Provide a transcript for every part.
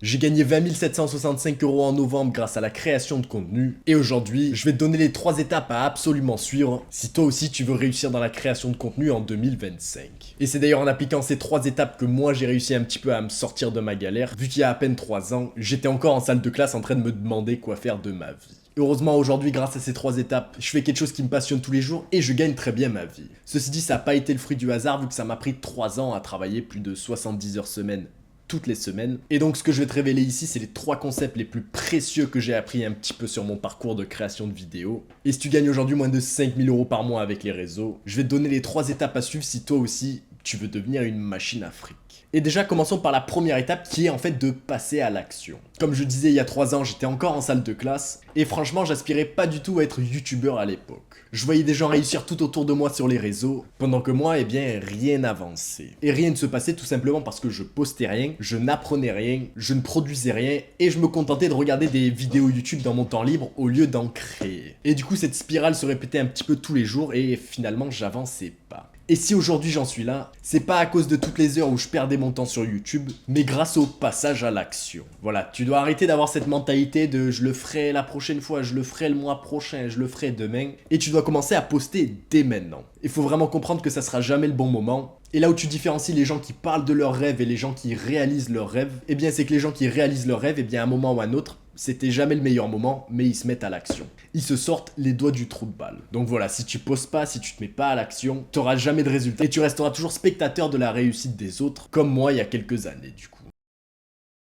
J'ai gagné 20 765 € en novembre grâce à la création de contenu. Et aujourd'hui, je vais te donner les 3 étapes à absolument suivre si toi aussi tu veux réussir dans la création de contenu en 2025. Et c'est d'ailleurs en appliquant ces 3 étapes que moi j'ai réussi un petit peu à me sortir de ma galère. Vu qu'il y a à peine 3 ans, j'étais encore en salle de classe en train de me demander quoi faire de ma vie. Heureusement aujourd'hui, grâce à ces 3 étapes, je fais quelque chose qui me passionne tous les jours et je gagne très bien ma vie. Ceci dit, ça n'a pas été le fruit du hasard vu que ça m'a pris 3 ans à travailler plus de 70 heures semaine toutes les semaines. Et donc ce que je vais te révéler ici, c'est les 3 concepts les plus précieux que j'ai appris un petit peu sur mon parcours de création de vidéos. Et si tu gagnes aujourd'hui moins de 5000 € par mois avec les réseaux, je vais te donner les 3 étapes à suivre si toi aussi tu veux devenir une machine à fric. Et déjà, commençons par la première étape qui est en fait de passer à l'action. Comme je disais il y a 3 ans, j'étais encore en salle de classe et franchement, j'aspirais pas du tout à être youtubeur à l'époque. Je voyais des gens réussir tout autour de moi sur les réseaux, pendant que moi, eh bien, rien n'avançait. Et rien ne se passait tout simplement parce que je postais rien, je n'apprenais rien, je ne produisais rien et je me contentais de regarder des vidéos YouTube dans mon temps libre au lieu d'en créer. Et du coup, cette spirale se répétait un petit peu tous les jours et finalement, j'avançais pas. Et si aujourd'hui j'en suis là, c'est pas à cause de toutes les heures où je perdais mon temps sur YouTube, mais grâce au passage à l'action. Voilà, tu dois arrêter d'avoir cette mentalité de je le ferai la prochaine fois, je le ferai le mois prochain, je le ferai demain, et tu dois commencer à poster dès maintenant. Il faut vraiment comprendre que ça sera jamais le bon moment. Et là où tu différencies les gens qui parlent de leurs rêves et les gens qui réalisent leurs rêves, eh bien c'est que les gens qui réalisent leurs rêves, eh bien à un moment ou à un autre, c'était jamais le meilleur moment, mais ils se mettent à l'action. Ils se sortent les doigts du trou de balle. Donc voilà, si tu postes pas, si tu te mets pas à l'action, t'auras jamais de résultat et tu resteras toujours spectateur de la réussite des autres, comme moi il y a quelques années du coup.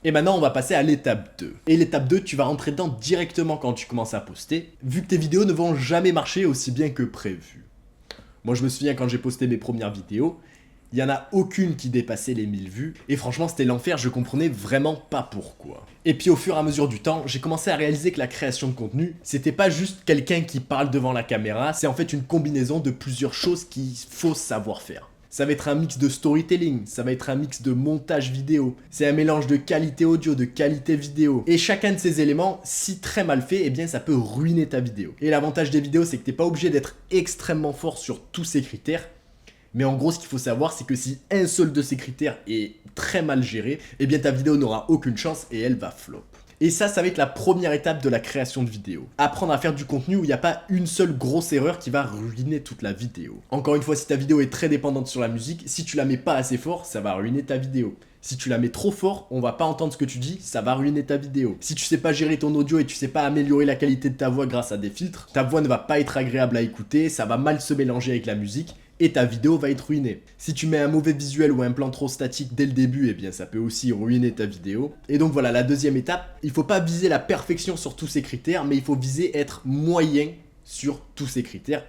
Et maintenant on va passer à l'étape 2. Et l'étape 2, tu vas rentrer dedans directement quand tu commences à poster, vu que tes vidéos ne vont jamais marcher aussi bien que prévu. Moi je me souviens quand j'ai posté mes premières vidéos, il n'y en a aucune qui dépassait les 1000 vues, et franchement c'était l'enfer, je comprenais vraiment pas pourquoi. Et puis au fur et à mesure du temps, j'ai commencé à réaliser que la création de contenu, c'était pas juste quelqu'un qui parle devant la caméra, c'est en fait une combinaison de plusieurs choses qu'il faut savoir faire. Ça va être un mix de storytelling, ça va être un mix de montage vidéo, c'est un mélange de qualité audio, de qualité vidéo. Et chacun de ces éléments, si très mal fait, eh bien ça peut ruiner ta vidéo. Et l'avantage des vidéos, c'est que t'es pas obligé d'être extrêmement fort sur tous ces critères. Mais en gros, ce qu'il faut savoir, c'est que si un seul de ces critères est très mal géré, eh bien ta vidéo n'aura aucune chance et elle va flop. Et ça va être la première étape de la création de vidéo. Apprendre à faire du contenu où il n'y a pas une seule grosse erreur qui va ruiner toute la vidéo. Encore une fois, si ta vidéo est très dépendante sur la musique, si tu la mets pas assez fort, ça va ruiner ta vidéo. Si tu la mets trop fort, on va pas entendre ce que tu dis, ça va ruiner ta vidéo. Si tu sais pas gérer ton audio et tu sais pas améliorer la qualité de ta voix grâce à des filtres, ta voix ne va pas être agréable à écouter, ça va mal se mélanger avec la musique et ta vidéo va être ruinée. Si tu mets un mauvais visuel ou un plan trop statique dès le début, eh bien ça peut aussi ruiner ta vidéo. Et donc voilà, la deuxième étape, il faut pas viser la perfection sur tous ces critères, mais il faut viser être moyen sur tous ces critères.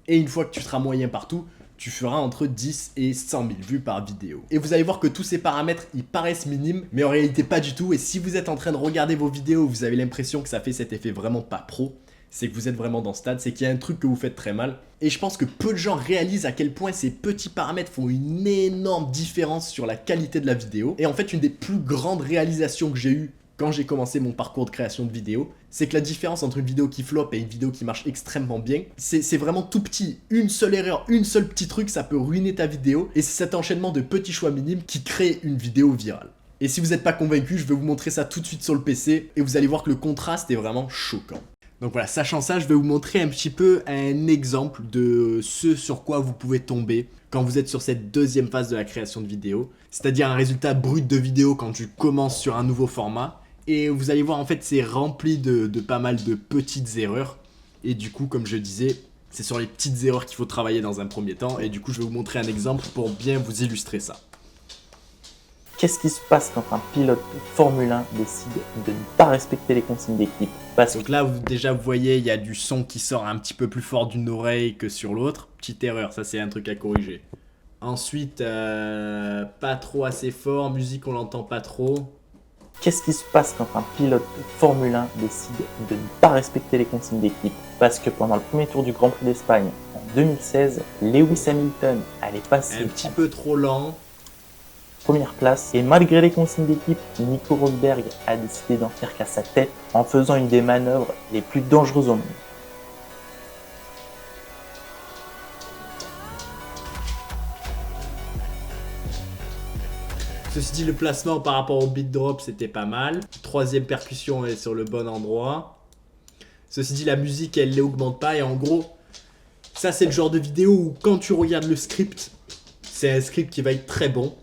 Et une fois que tu seras moyen partout, tu feras entre 10 et 100 000 vues par vidéo. Et vous allez voir que tous ces paramètres, ils paraissent minimes, mais en réalité pas du tout. Et si vous êtes en train de regarder vos vidéos, vous avez l'impression que ça fait cet effet vraiment pas pro, c'est que vous êtes vraiment dans ce stade, c'est qu'il y a un truc que vous faites très mal. Et je pense que peu de gens réalisent à quel point ces petits paramètres font une énorme différence sur la qualité de la vidéo. Et en fait, une des plus grandes réalisations que j'ai eues quand j'ai commencé mon parcours de création de vidéos, c'est que la différence entre une vidéo qui flop et une vidéo qui marche extrêmement bien, c'est vraiment tout petit. Une seule erreur, une seule petit truc, ça peut ruiner ta vidéo. Et c'est cet enchaînement de petits choix minimes qui crée une vidéo virale. Et si vous n'êtes pas convaincu, je vais vous montrer ça tout de suite sur le PC et vous allez voir que le contraste est vraiment choquant. Donc voilà, sachant ça, je vais vous montrer un petit peu un exemple de ce sur quoi vous pouvez tomber quand vous êtes sur cette deuxième phase de la création de vidéo. C'est-à-dire un résultat brut de vidéo quand tu commences sur un nouveau format. Et vous allez voir, en fait, c'est rempli de pas mal de petites erreurs. Et du coup, comme je disais, c'est sur les petites erreurs qu'il faut travailler dans un premier temps. Et du coup, je vais vous montrer un exemple pour bien vous illustrer ça. Qu'est-ce qui se passe quand un pilote de Formule 1 décide de ne pas respecter les consignes d'équipe? Donc là, déjà, vous voyez, il y a du son qui sort un petit peu plus fort d'une oreille que sur l'autre. Petite erreur, ça c'est un truc à corriger. Ensuite, pas trop assez fort, musique on l'entend pas trop. Qu'est-ce qui se passe quand un pilote de Formule 1 décide de ne pas respecter les consignes d'équipe? Parce que pendant le premier tour du Grand Prix d'Espagne en 2016, Lewis Hamilton allait passer un petit peu trop lent. Première place, et malgré les consignes d'équipe, Nico Rosberg a décidé d'en faire qu'à sa tête en faisant une des manœuvres les plus dangereuses au monde. Ceci dit, le placement par rapport au beat drop, c'était pas mal. Troisième percussion est sur le bon endroit. Ceci dit, la musique, elle l'augmente pas. Et en gros, ça, c'est le genre de vidéo où quand tu regardes le script, c'est un script qui va être très bon.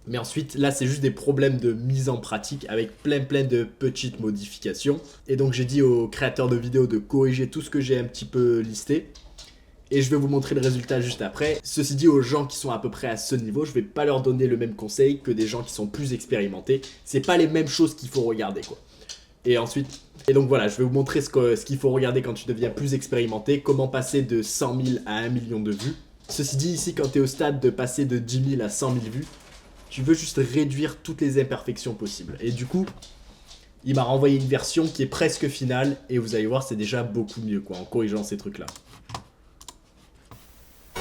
Mais ensuite, là, c'est juste des problèmes de mise en pratique avec plein de petites modifications. Et donc, j'ai dit aux créateurs de vidéos de corriger tout ce que j'ai un petit peu listé. Et je vais vous montrer le résultat juste après. Ceci dit, aux gens qui sont à peu près à ce niveau, je vais pas leur donner le même conseil que des gens qui sont plus expérimentés. C'est pas les mêmes choses qu'il faut regarder, quoi. Et ensuite... Et donc voilà, je vais vous montrer ce qu'il faut regarder quand tu deviens plus expérimenté. Comment passer de 100 000 à 1 million de vues. Ceci dit, ici, quand tu es au stade de passer de 10 000 à 100 000 vues, tu veux juste réduire toutes les imperfections possibles. Et du coup, il m'a renvoyé une version qui est presque finale. Et vous allez voir, c'est déjà beaucoup mieux, quoi, en corrigeant ces trucs-là.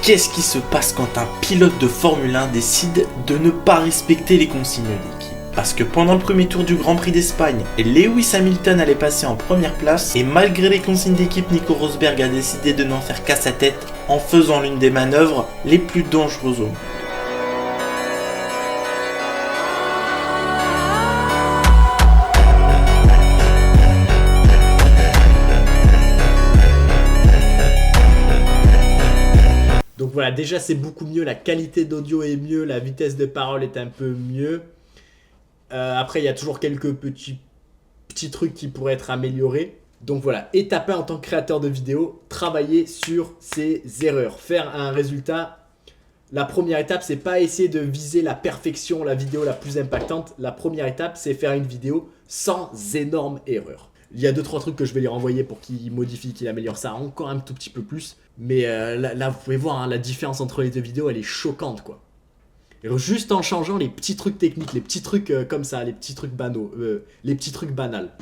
Qu'est-ce qui se passe quand un pilote de Formule 1 décide de ne pas respecter les consignes d'équipe? Parce que pendant le premier tour du Grand Prix d'Espagne, Lewis Hamilton allait passer en première place et malgré les consignes d'équipe, Nico Rosberg a décidé de n'en faire qu'à sa tête en faisant l'une des manœuvres les plus dangereuses au monde. Donc voilà, déjà c'est beaucoup mieux, la qualité d'audio est mieux, la vitesse de parole est un peu mieux. Après, il y a toujours quelques petits trucs qui pourraient être améliorés. Donc voilà, étape 1 en tant que créateur de vidéo, travailler sur ses erreurs. Faire un résultat. La première étape, c'est pas essayer de viser la perfection, la vidéo la plus impactante. La première étape, c'est faire une vidéo sans énormes erreurs. Il y a 2-3 trucs que je vais lui renvoyer pour qu'il modifie, qu'il améliore ça encore un tout petit peu plus. Mais là, vous pouvez voir, hein, la différence entre les deux vidéos, elle est choquante, quoi. Et juste en changeant les petits trucs techniques, les petits trucs comme ça, les petits trucs banaux, les petits trucs banals.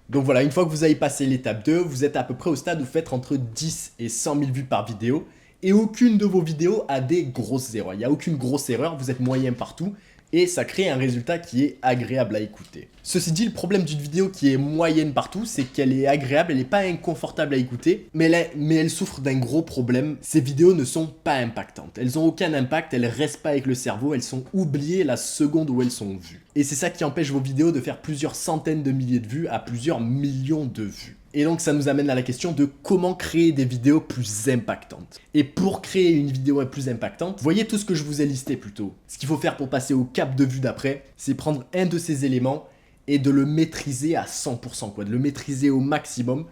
Donc voilà, une fois que vous avez passé l'étape 2, vous êtes à peu près au stade où vous faites entre 10 et 100 000 vues par vidéo. Et aucune de vos vidéos a des grosses erreurs. Il n'y a aucune grosse erreur, vous êtes moyen partout. Et ça crée un résultat qui est agréable à écouter. Ceci dit, le problème d'une vidéo qui est moyenne partout, c'est qu'elle est agréable, elle n'est pas inconfortable à écouter, mais elle souffre d'un gros problème. Ces vidéos ne sont pas impactantes. Elles n'ont aucun impact, elles restent pas avec le cerveau, elles sont oubliées la seconde où elles sont vues. Et c'est ça qui empêche vos vidéos de faire plusieurs centaines de milliers de vues à plusieurs millions de vues. Et donc ça nous amène à la question de comment créer des vidéos plus impactantes. Et pour créer une vidéo plus impactante, voyez tout ce que je vous ai listé plus tôt. Ce qu'il faut faire pour passer au cap de vue d'après, c'est prendre un de ces éléments et de le maîtriser à 100%, quoi, de le maîtriser au maximum.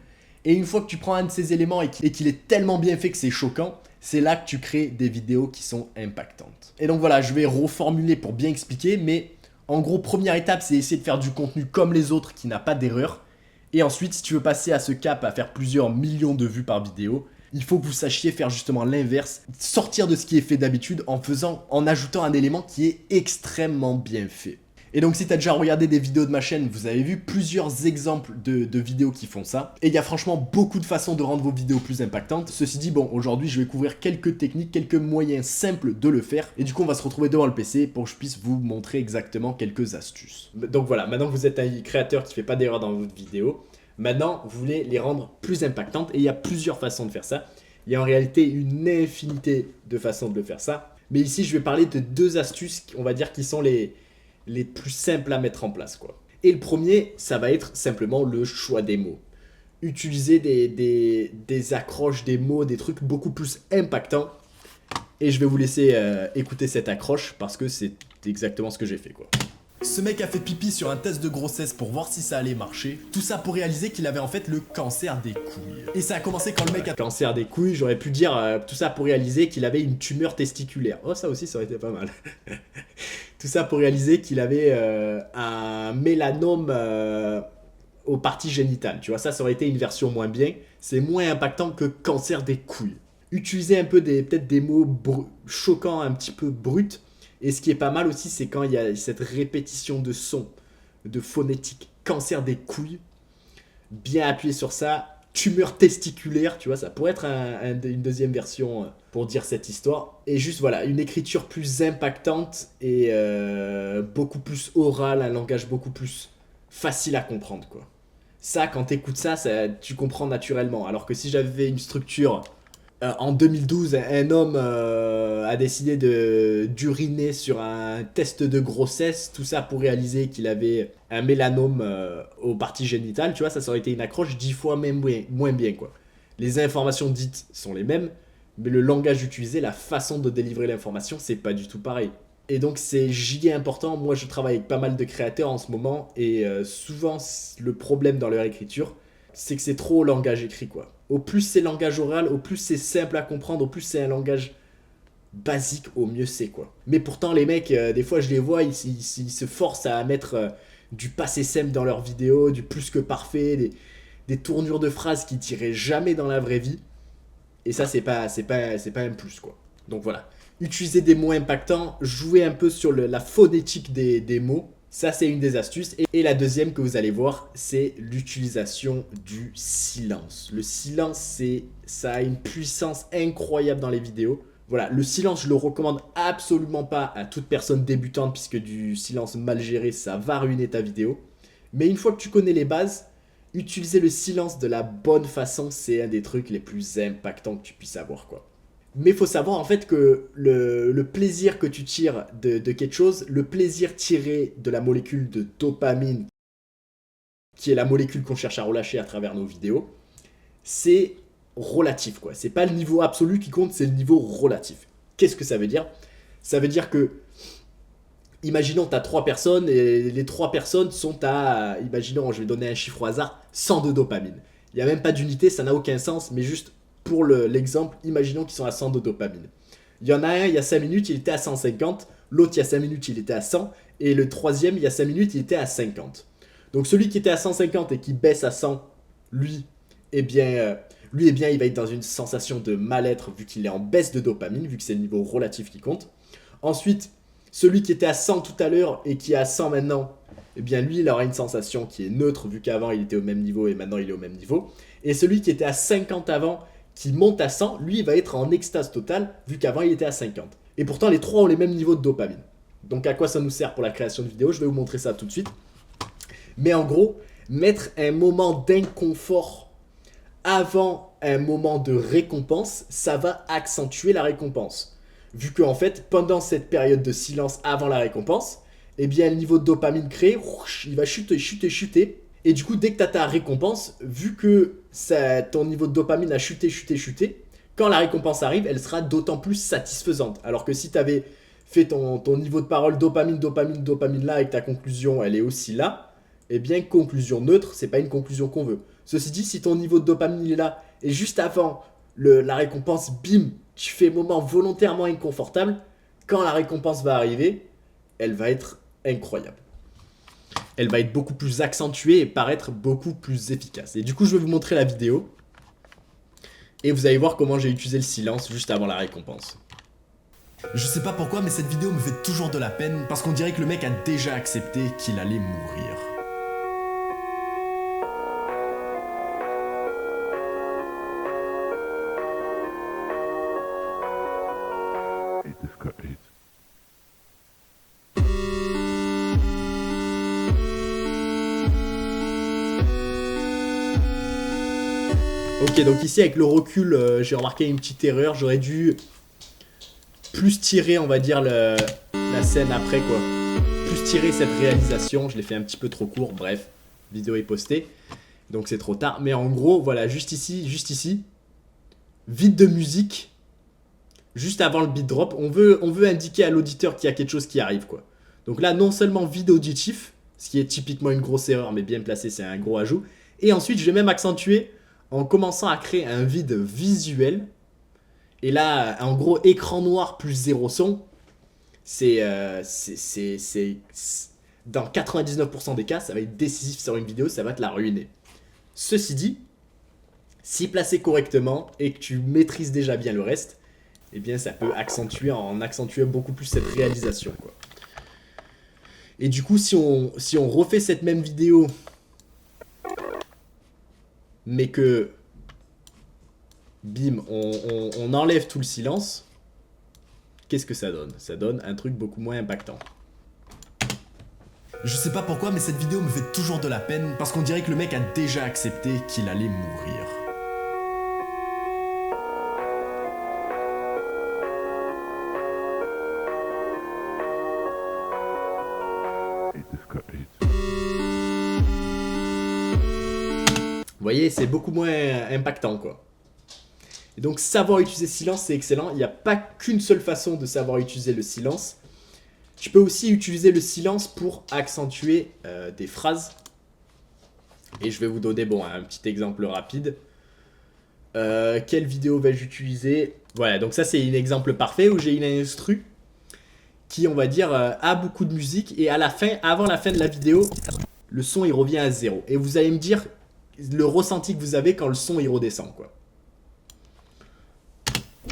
Et une fois que tu prends un de ces éléments et qu'il est tellement bien fait que c'est choquant, c'est là que tu crées des vidéos qui sont impactantes. Et donc voilà, je vais reformuler pour bien expliquer, mais en gros, première étape, c'est essayer de faire du contenu comme les autres qui n'a pas d'erreur. Et ensuite, si tu veux passer à ce cap, à faire plusieurs millions de vues par vidéo, il faut que vous sachiez faire justement l'inverse, sortir de ce qui est fait d'habitude en ajoutant un élément qui est extrêmement bien fait. Et donc si tu as déjà regardé des vidéos de ma chaîne, vous avez vu plusieurs exemples de vidéos qui font ça. Et il y a franchement beaucoup de façons de rendre vos vidéos plus impactantes. Ceci dit, bon, aujourd'hui je vais couvrir quelques techniques, quelques moyens simples de le faire. Et du coup on va se retrouver devant le PC pour que je puisse vous montrer exactement quelques astuces. Donc voilà, maintenant que vous êtes un créateur qui ne fait pas d'erreur dans votre vidéo, maintenant vous voulez les rendre plus impactantes. Et il y a plusieurs façons de faire ça. Il y a en réalité une infinité de façons de le faire ça. Mais ici je vais parler de 2 astuces, on va dire, qui sont les plus simples à mettre en place, quoi. Et le premier, ça va être simplement le choix des mots. Utiliser des accroches, des mots, des trucs beaucoup plus impactants. Et je vais vous laisser écouter cette accroche parce que c'est exactement ce que j'ai fait, quoi. Ce mec a fait pipi sur un test de grossesse pour voir si ça allait marcher. Tout ça pour réaliser qu'il avait en fait le cancer des couilles. Et ça a commencé quand le mec a... Cancer des couilles, j'aurais pu dire tout ça pour réaliser qu'il avait une tumeur testiculaire. Oh, ça aussi, ça aurait été pas mal. Tout ça pour réaliser qu'il avait un mélanome aux parties génitales. Tu vois, ça aurait été une version moins bien. C'est moins impactant que cancer des couilles. Utilisez un peu peut-être des mots choquants, un petit peu bruts. Et ce qui est pas mal aussi, c'est quand il y a cette répétition de sons, de phonétique. Cancer des couilles, bien appuyé sur ça. Tumeur testiculaire, tu vois, ça pourrait être une deuxième version pour dire cette histoire. Et juste, voilà, une écriture plus impactante et beaucoup plus orale, un langage beaucoup plus facile à comprendre, quoi. Ça, quand t'écoutes ça, tu comprends naturellement. Alors que si j'avais une structure En 2012, un homme a décidé d'uriner sur un test de grossesse, tout ça pour réaliser qu'il avait un mélanome aux parties génitales, tu vois, ça aurait été une accroche 10 fois même moins bien, quoi. Les informations dites sont les mêmes, mais le langage utilisé, la façon de délivrer l'information, c'est pas du tout pareil. Et donc c'est giga important, moi je travaille avec pas mal de créateurs en ce moment, et souvent le problème dans leur écriture, c'est que c'est trop au langage écrit, quoi. Au plus c'est langage oral, au plus c'est simple à comprendre, au plus c'est un langage basique, au mieux c'est, quoi. Mais pourtant les mecs, des fois je les vois, ils se forcent à mettre du passé simple dans leurs vidéos, du plus que parfait, des tournures de phrases qui tiraient jamais dans la vraie vie. Et ça c'est pas un plus, quoi. Donc voilà. Utilisez des mots impactants, jouez un peu sur la phonétique des mots. Ça, c'est une des astuces. Et la deuxième que vous allez voir, c'est l'utilisation du silence. Le silence, ça a une puissance incroyable dans les vidéos. Voilà, le silence, je le recommande absolument pas à toute personne débutante, puisque du silence mal géré, ça va ruiner ta vidéo. Mais une fois que tu connais les bases, utiliser le silence de la bonne façon, c'est un des trucs les plus impactants que tu puisses avoir, quoi. Mais il faut savoir en fait que le plaisir que tu tires de quelque chose, le plaisir tiré de la molécule de dopamine, qui est la molécule qu'on cherche à relâcher à travers nos vidéos, c'est relatif, quoi. C'est pas le niveau absolu qui compte, c'est le niveau relatif. Qu'est-ce que ça veut dire? Ça veut dire que, imaginons tu as 3 personnes et les 3 personnes sont à, imaginons, je vais donner un chiffre au hasard, 100 de dopamine. Il n'y a même pas d'unité, ça n'a aucun sens, mais juste pour l'exemple, imaginons qu'ils sont à 100 de dopamine. Il y en a un, il y a 5 minutes, il était à 150. L'autre, il y a 5 minutes, il était à 100. Et le troisième, il y a 5 minutes, il était à 50. Donc celui qui était à 150 et qui baisse à 100, lui, il va être dans une sensation de mal-être vu qu'il est en baisse de dopamine, vu que c'est le niveau relatif qui compte. Ensuite, celui qui était à 100 tout à l'heure et qui est à 100 maintenant, eh bien lui, il aura une sensation qui est neutre vu qu'avant, il était au même niveau et maintenant, il est au même niveau. Et celui qui était à 50 avant, qui monte à 100, lui, il va être en extase totale, vu qu'avant, il était à 50. Et pourtant, les trois ont les mêmes niveaux de dopamine. Donc, à quoi ça nous sert pour la création de vidéos? Je vais vous montrer ça tout de suite. Mais en gros, mettre un moment d'inconfort avant un moment de récompense, ça va accentuer la récompense. Vu qu'en fait, pendant cette période de silence avant la récompense, eh bien, le niveau de dopamine créé, il va chuter. Et du coup, dès que tu as ta récompense, vu que ton niveau de dopamine a chuté, quand la récompense arrive, elle sera d'autant plus satisfaisante. Alors que si tu avais fait ton niveau de parole dopamine là, avec ta conclusion, elle est aussi là, eh bien, conclusion neutre, c'est pas une conclusion qu'on veut. Ceci dit, si ton niveau de dopamine il est là, et juste avant la récompense, bim, tu fais moment volontairement inconfortable, quand la récompense va arriver, elle va être incroyable. Elle va être beaucoup plus accentuée et paraître beaucoup plus efficace. Et du coup, je vais vous montrer la vidéo. Et vous allez voir comment j'ai utilisé le silence juste avant la récompense. Je sais pas pourquoi, mais cette vidéo me fait toujours de la peine parce qu'on dirait que le mec a déjà accepté qu'il allait mourir. Ok, donc ici avec le recul, j'ai remarqué une petite erreur. J'aurais dû plus tirer, on va dire, la scène après, quoi. Plus tirer cette réalisation. Je l'ai fait un petit peu trop court. Bref, vidéo est postée. Donc c'est trop tard. Mais en gros, voilà, juste ici. Vide de musique. Juste avant le beat drop. On veut indiquer à l'auditeur qu'il y a quelque chose qui arrive, quoi. Donc là, non seulement vide auditif, ce qui est typiquement une grosse erreur, mais bien placé, c'est un gros ajout. Et ensuite, je vais même accentuer en commençant à créer un vide visuel. Et là, en gros, écran noir plus zéro son, c'est dans 99% des cas, ça va être décisif sur une vidéo, ça va te la ruiner. Ceci dit, si placé correctement et que tu maîtrises déjà bien le reste, eh bien ça peut accentuer beaucoup plus cette réalisation, quoi. Et du coup, si on refait cette même vidéo, mais que bim, on enlève tout le silence, qu'est-ce que ça donne? Ça donne un truc beaucoup moins impactant. Je sais pas pourquoi, mais cette vidéo me fait toujours de la peine parce qu'on dirait que le mec a déjà accepté qu'il allait mourir. Vous voyez, c'est beaucoup moins impactant, quoi. Et donc, savoir utiliser le silence, c'est excellent. Il n'y a pas qu'une seule façon de savoir utiliser le silence. Tu peux aussi utiliser le silence pour accentuer des phrases. Et je vais vous donner un petit exemple rapide. Quelle vidéo vais-je utiliser? Voilà, donc ça c'est un exemple parfait où j'ai une instru qui, on va dire, a beaucoup de musique. Et à la fin, avant la fin de la vidéo, le son il revient à 0. Et vous allez me dire le ressenti que vous avez quand le son il redescend, quoi.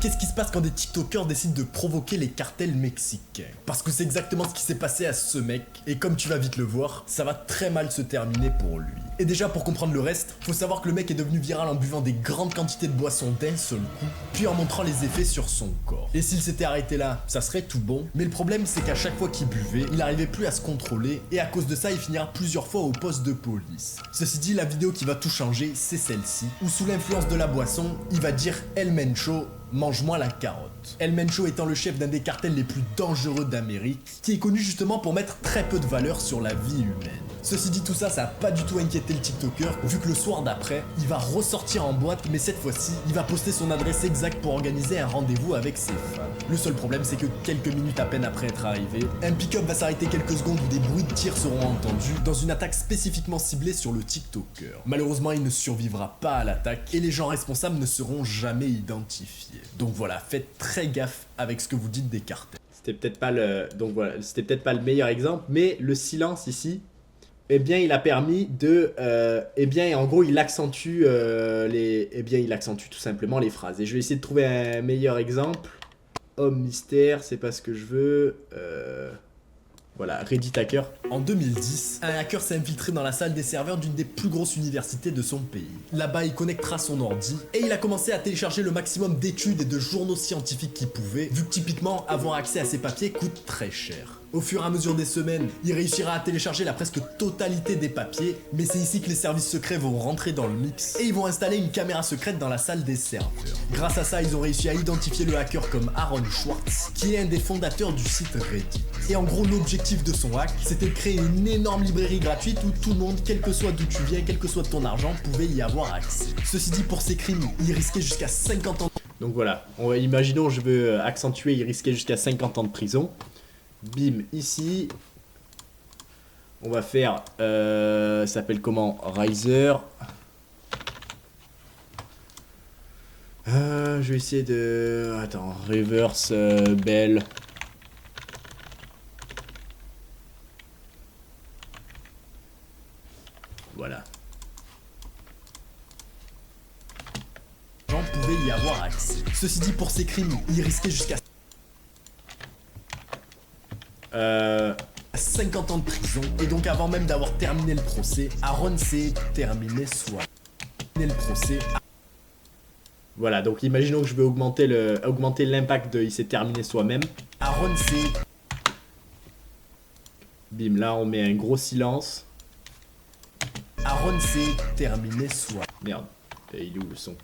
Qu'est-ce qui se passe quand des TikTokers décident de provoquer les cartels mexicains? Parce que c'est exactement ce qui s'est passé à ce mec, et comme tu vas vite le voir, ça va très mal se terminer pour lui. Et déjà pour comprendre le reste, faut savoir que le mec est devenu viral en buvant des grandes quantités de boissons d'un seul coup, puis en montrant les effets sur son corps. Et s'il s'était arrêté là, ça serait tout bon, mais le problème c'est qu'à chaque fois qu'il buvait, il n'arrivait plus à se contrôler, et à cause de ça il finira plusieurs fois au poste de police. Ceci dit, la vidéo qui va tout changer, c'est celle-ci, où sous l'influence de la boisson, il va dire El Mencho, mange-moi la carotte. El Mencho étant le chef d'un des cartels les plus dangereux d'Amérique, qui est connu justement pour mettre très peu de valeur sur la vie humaine. Ceci dit, tout ça, ça a pas du tout inquiété le TikToker, vu que le soir d'après, il va ressortir en boîte, mais cette fois-ci, il va poster son adresse exacte pour organiser un rendez-vous avec ses fans. Le seul problème, c'est que quelques minutes à peine après être arrivé, un pick-up va s'arrêter quelques secondes où des bruits de tir seront entendus dans une attaque spécifiquement ciblée sur le TikToker. Malheureusement, il ne survivra pas à l'attaque et les gens responsables ne seront jamais identifiés. Donc voilà, faites très gaffe avec ce que vous dites des cartels. C'était peut-être pas le... Donc voilà, c'était peut-être pas le meilleur exemple, mais le silence ici, eh bien, il a permis de... eh bien, en gros, il accentue les... Eh bien, il accentue tout simplement les phrases. Et je vais essayer de trouver un meilleur exemple. Homme mystère, c'est pas ce que je veux. Voilà, Reddit hacker. En 2010, un hacker s'est infiltré dans la salle des serveurs d'une des plus grosses universités de son pays. Là-bas, il connectera son ordi et il a commencé à télécharger le maximum d'études et de journaux scientifiques qu'il pouvait, vu que typiquement, avoir accès à ces papiers coûte très cher. Au fur et à mesure des semaines, il réussira à télécharger la presque totalité des papiers, mais c'est ici que les services secrets vont rentrer dans le mix et ils vont installer une caméra secrète dans la salle des serveurs. Grâce à ça, ils ont réussi à identifier le hacker comme Aaron Swartz, qui est un des fondateurs du site Reddit. Et en gros, l'objectif de son hack, c'était de créer une énorme librairie gratuite où tout le monde, quel que soit d'où tu viens, quel que soit ton argent, pouvait y avoir accès. Ceci dit, pour ces crimes, il risquait jusqu'à 50 ans. Donc voilà, imaginons je veux accentuer, il risquait jusqu'à 50 ans de prison. Bim, ici, on va faire, ça s'appelle comment? Riser. Je vais essayer de... Attends, reverse bell. Voilà. Gens pouvaient y avoir accès. Ceci dit, pour ces crimes, il risquait jusqu'à 50 ans de prison, et donc avant même d'avoir terminé le procès, Aaron s'est terminé le procès. Voilà, donc imaginons que je veux augmenter l'impact de il s'est terminé soi-même. Aaron s'est... Bim, là on met un gros silence. Aaron s'est terminé soi. Merde, il est où le son?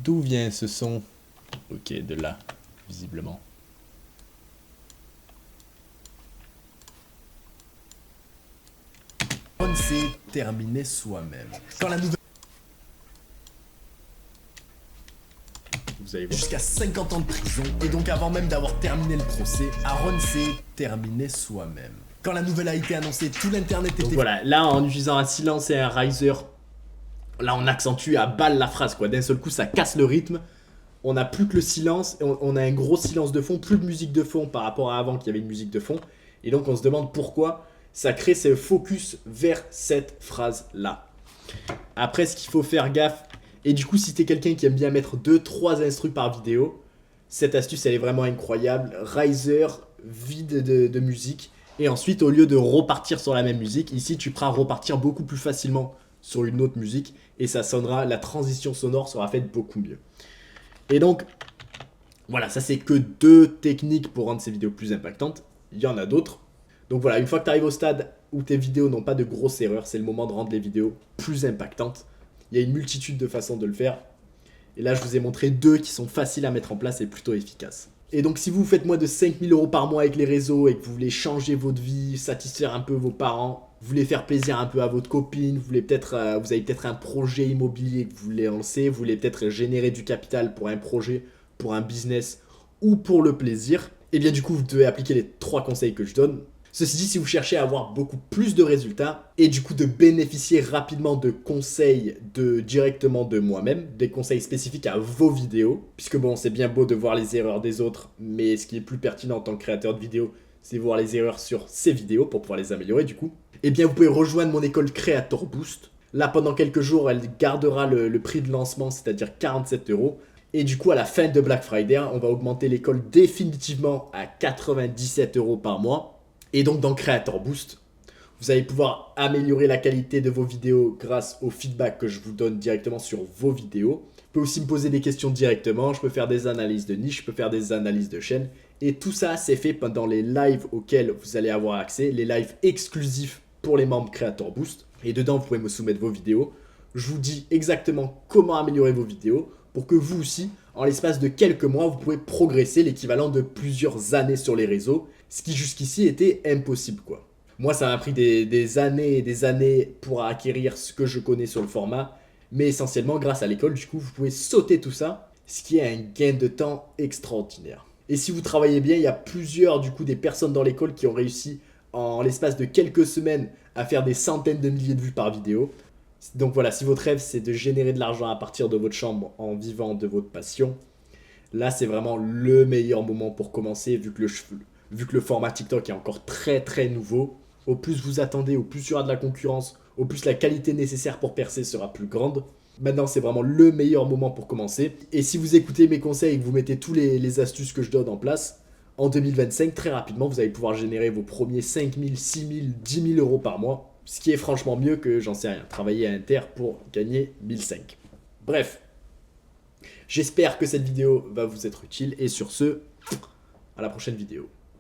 D'où vient ce son? Ok, de là, visiblement. Aaron s'est terminé soi-même. Quand la nouvelle... Vous allez voir. Jusqu'à 50 ans de prison, et donc avant même d'avoir terminé le procès, Aaron s'est terminé soi-même. Quand la nouvelle a été annoncée, tout l'internet était... Donc voilà, là en utilisant un silence et un riser, là on accentue à balle la phrase quoi. D'un seul coup ça casse le rythme. On n'a plus que le silence, et on a un gros silence de fond, plus de musique de fond par rapport à avant qu'il y avait une musique de fond. Et donc on se demande pourquoi ça crée ce focus vers cette phrase-là. Après, ce qu'il faut faire gaffe, et du coup si t'es quelqu'un qui aime bien mettre 2-3 instrus par vidéo, cette astuce elle est vraiment incroyable. Riser, vide de musique, et ensuite au lieu de repartir sur la même musique, ici tu pourras repartir beaucoup plus facilement sur une autre musique, et ça sonnera, la transition sonore sera faite beaucoup mieux. Et donc, voilà, ça c'est que 2 techniques pour rendre ces vidéos plus impactantes. Il y en a d'autres. Donc voilà, une fois que tu arrives au stade où tes vidéos n'ont pas de grosses erreurs, c'est le moment de rendre les vidéos plus impactantes. Il y a une multitude de façons de le faire. Et là, je vous ai montré 2 qui sont faciles à mettre en place et plutôt efficaces. Et donc si vous faites moins de 5000 € par mois avec les réseaux et que vous voulez changer votre vie, satisfaire un peu vos parents, vous voulez faire plaisir un peu à votre copine, vous avez peut-être un projet immobilier que vous voulez lancer, vous voulez peut-être générer du capital pour un projet, pour un business ou pour le plaisir, et bien du coup vous devez appliquer les 3 conseils que je donne. Ceci dit, si vous cherchez à avoir beaucoup plus de résultats et du coup de bénéficier rapidement de conseils directement de moi-même, des conseils spécifiques à vos vidéos, puisque bon, c'est bien beau de voir les erreurs des autres, mais ce qui est plus pertinent en tant que créateur de vidéos, c'est voir les erreurs sur ces vidéos pour pouvoir les améliorer du coup. Eh bien, vous pouvez rejoindre mon école Creator Boost. Là, pendant quelques jours, elle gardera le prix de lancement, c'est-à-dire 47 €. Et du coup, à la fin de Black Friday, on va augmenter l'école définitivement à 97 € par mois. Et donc dans Creator Boost, vous allez pouvoir améliorer la qualité de vos vidéos grâce au feedback que je vous donne directement sur vos vidéos. Vous pouvez aussi me poser des questions directement, je peux faire des analyses de niche, je peux faire des analyses de chaîne. Et tout ça, c'est fait pendant les lives auxquels vous allez avoir accès, les lives exclusifs pour les membres Creator Boost. Et dedans, vous pouvez me soumettre vos vidéos. Je vous dis exactement comment améliorer vos vidéos pour que vous aussi, en l'espace de quelques mois, vous pouvez progresser l'équivalent de plusieurs années sur les réseaux. Ce qui jusqu'ici était impossible quoi. Moi ça m'a pris des années et des années pour acquérir ce que je connais sur le format. Mais essentiellement grâce à l'école du coup vous pouvez sauter tout ça. Ce qui est un gain de temps extraordinaire. Et si vous travaillez bien, il y a plusieurs du coup des personnes dans l'école qui ont réussi en l'espace de quelques semaines à faire des centaines de milliers de vues par vidéo. Donc voilà, si votre rêve c'est de générer de l'argent à partir de votre chambre en vivant de votre passion, là c'est vraiment le meilleur moment pour commencer vu que le format TikTok est encore très très nouveau. Au plus vous attendez, au plus il y aura de la concurrence, au plus la qualité nécessaire pour percer sera plus grande. Maintenant c'est vraiment le meilleur moment pour commencer. Et si vous écoutez mes conseils et que vous mettez tous les astuces que je donne en place, en 2025 très rapidement vous allez pouvoir générer vos premiers 5000, 6000, 10 000 € par mois. Ce qui est franchement mieux que, j'en sais rien, travailler à Inter pour gagner 1005. Bref, j'espère que cette vidéo va vous être utile et sur ce, à la prochaine vidéo.